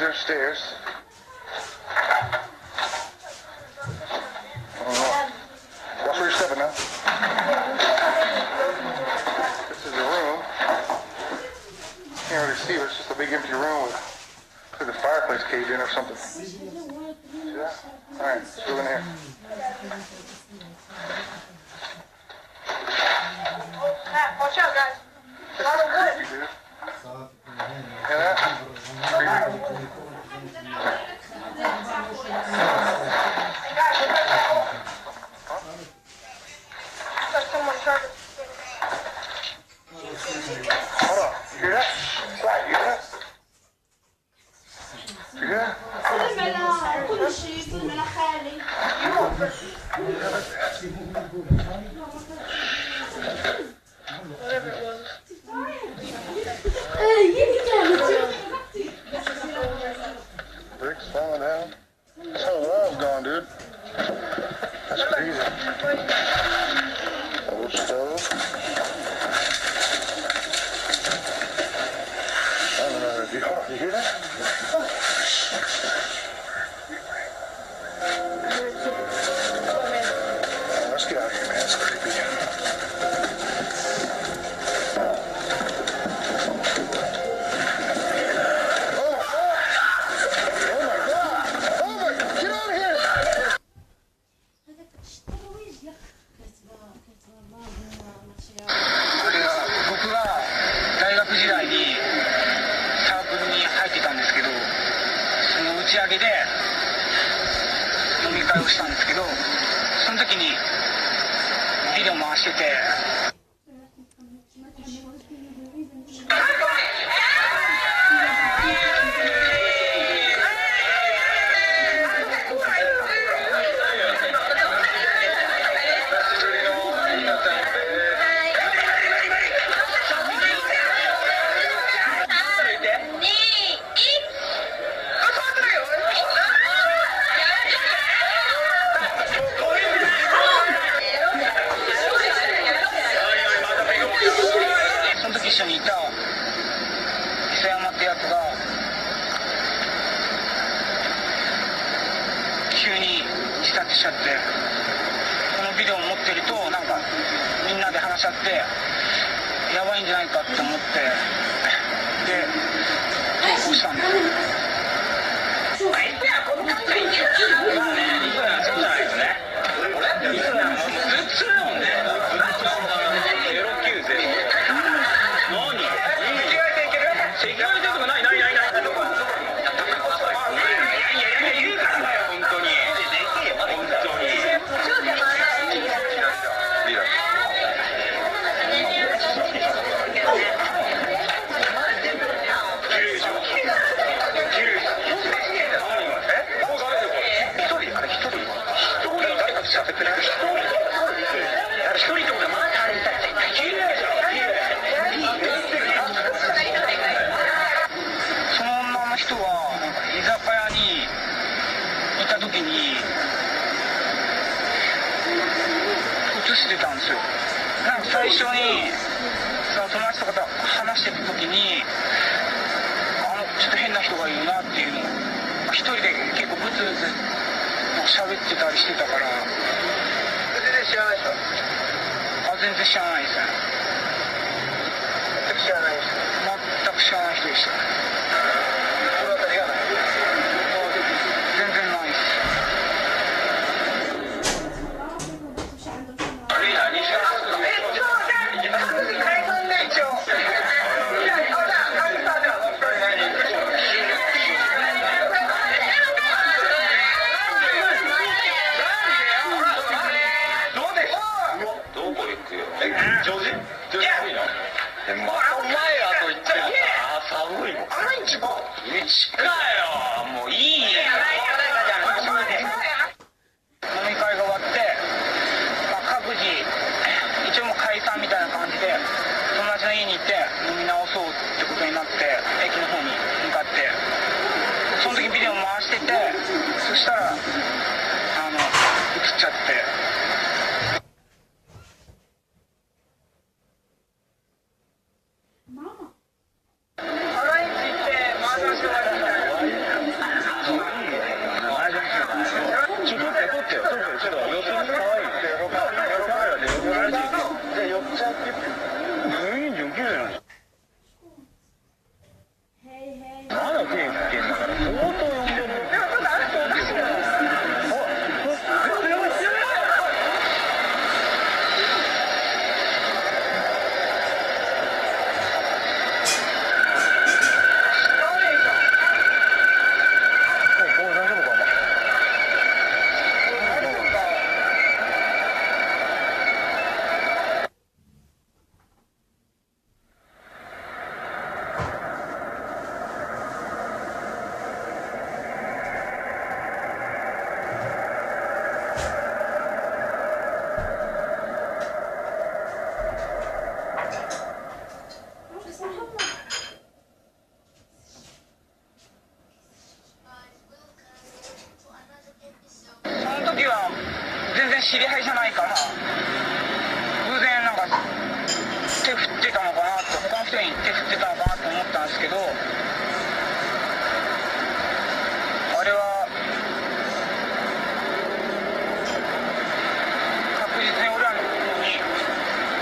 their stairs. Watch where you're stepping now. This is the room. Can't really see, but it's just a big empty room with the fireplace caved in or something. See that? Alright, let's go in here. Watch out, guys. A lot of wood. Hear that? Hold on. You hear that? Right, you hear that? You hear that? كل شيء كل خالي Bricks falling down. This whole wall's gone, dude. That's crazy. Old stove. I don't know if you hear that? Let's get out of here, man. It's creepy.打ち上げで飲み会をしたんですけど、その時にビデオ回してて。一緒にいた磯山ってやつが急に自殺しちゃって、このビデオを持ってるとなんかみんなで話し合ってやばいんじゃないかって思ってで投稿したんですよ。まあね、磯山そうじゃないですね。磯山普通だもんね。その女の人はなんか居酒屋にいた時に映してたんですよ。なんか最初にその友達とかと話してた時にちょっと変な人がいるなっていうのを一人で結構ブツブツ喋ってたりしてたから。全然知らない人？全然知らないですね。全く知らない人？全く知らない人でした。心当たりがない？全然ないです。上手？寒いの？またお前らと言って寒いの？近よ、もういいね。飲み会が終わって、各自一応もう解散みたいな感じで友達の家に行って飲み直そうってことになって駅の方に向かって、その時ビデオ回してて、そしたら映っちゃって。知り合いじゃないから偶然なんか手振ってたのかなって他の人に手振ってたのかなって思ったんですけど、あれは確実に俺らに振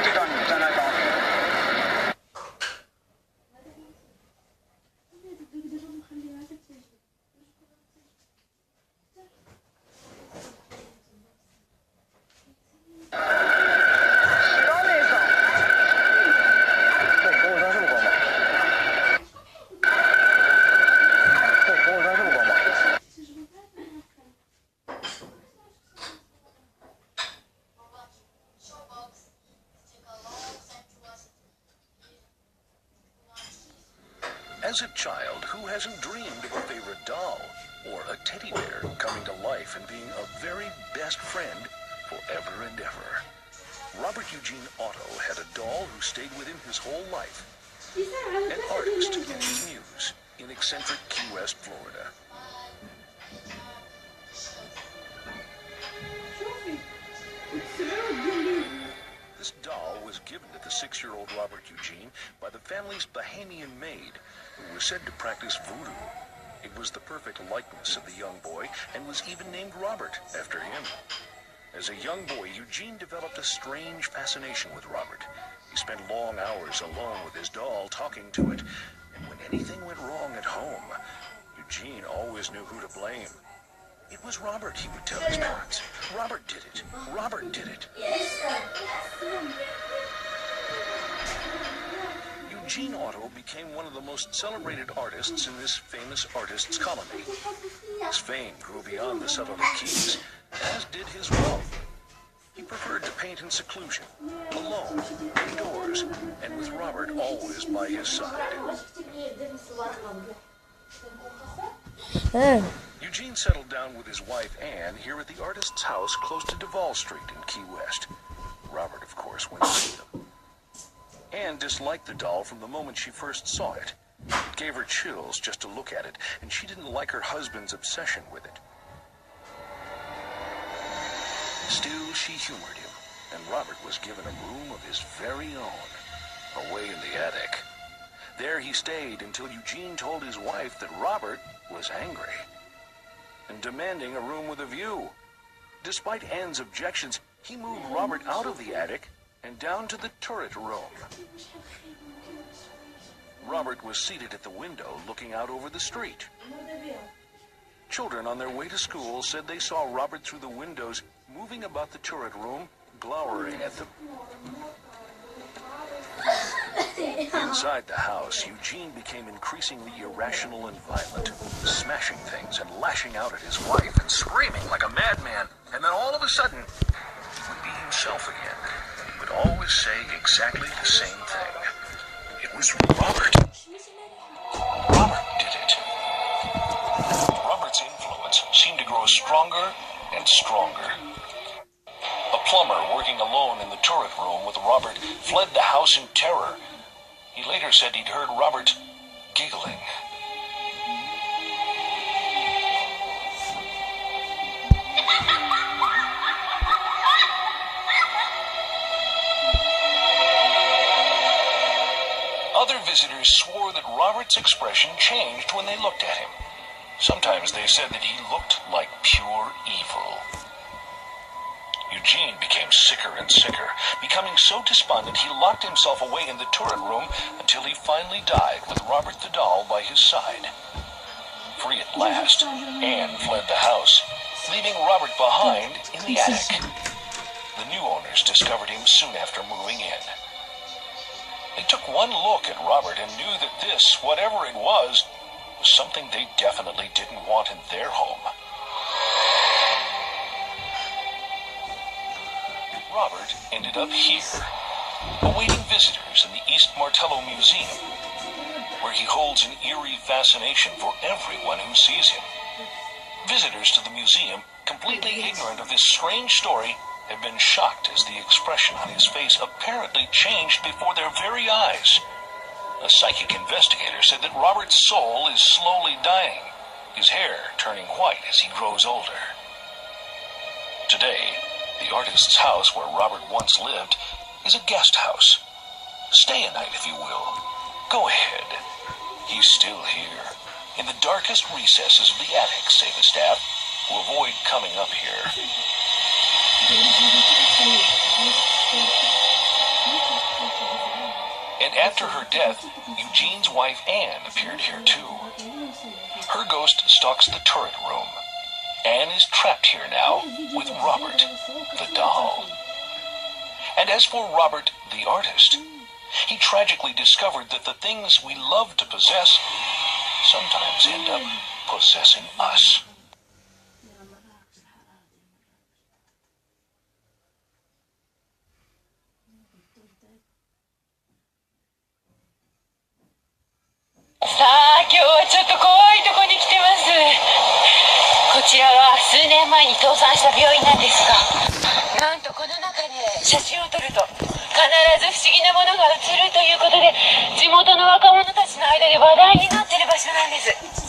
ってたんじゃないかなと。As a child, who hasn't dreamed of a favorite doll or a teddy bear coming to life and being a very best friend forever and ever? Robert Eugene Otto had a doll who stayed with him his whole life. An artist in his muse in eccentric Key West, Florida. This doll was given to the 6-year-old Robert Eugene by the family's Bahamian maid, who was said to practice voodoo. It was the perfect likeness of the young boy and was even named Robert after him. As a young boy, Eugene developed a strange fascination with Robert. He spent long hours alone with his doll, talking to it. And when anything went wrong at home, Eugene always knew who to blame. It was Robert, he would tell his parents. Robert did it. Robert did it. Eugene Otto became one of the most celebrated artists in this famous artists' colony. His fame grew beyond the Southern Keys, as did his wealth. He preferred to paint in seclusion, alone, indoors, and with Robert always by his side. Eugene settled down with his wife Anne here at the artist's house close to Duval Street in Key West. Robert, of course, went to see them. Anne disliked the doll from the moment she first saw it. It gave her chills just to look at it, and she didn't like her husband's obsession with it. Still, she humored him, and Robert was given a room of his very own, away in the attic. There he stayed until Eugene told his wife that Robert was angry and demanding a room with a view. Despite Anne's objections, he moved Robert out of the attic and down to the turret room. Robert was seated at the window looking out over the street. Children on their way to school said they saw Robert through the windows moving about the turret room, glowering at them. Inside the house, Eugene became increasingly irrational and violent, smashing things and lashing out at his wife and screaming like a madman. And then all of a sudden, he would be himself again. He would always say exactly the same thing. It was Robert. Robert did it. Robert's influence seemed to grow stronger and stronger. A plumber working alone in the turret room with Robert fled the house in terror. He later said he'd heard Robert giggling. Other visitors swore that Robert's expression changed when they looked at him. Sometimes they said that he looked like pure evil. Eugene became sicker and sicker. Becoming so despondent, he locked himself away in the turret room until he finally died with Robert the doll by his side. Free at last, Anne fled the house, leaving Robert behind in the attic. The new owners discovered him soon after moving in. They took one look at Robert and knew that this, whatever it was something they definitely didn't want in their home. Robert ended up here, awaiting visitors in the East Martello Museum, where he holds an eerie fascination for everyone who sees him. Visitors to the museum, completely ignorant of this strange story, have been shocked as the expression on his face apparently changed before their very eyes. A psychic investigator said that Robert's soul is slowly dying, his hair turning white as he grows older. Today, The artist's house where Robert once lived is a guest house. Stay a night if you will. Go ahead. He's still here, in the darkest recesses of the attic, say the staff, who avoid coming up here. And after her death, Eugene's wife Anne appeared here too. Her ghost stalks the turret room. Anne is trapped here now with Robert, the doll. And as for Robert, the artist, he tragically discovered that the things we love to possess sometimes end up possessing us.こちらは数年前に倒産した病院なんですが、なんとこの中で写真を撮ると必ず不思議なものが映るということで、地元の若者たちの間で話題になっている場所なんです。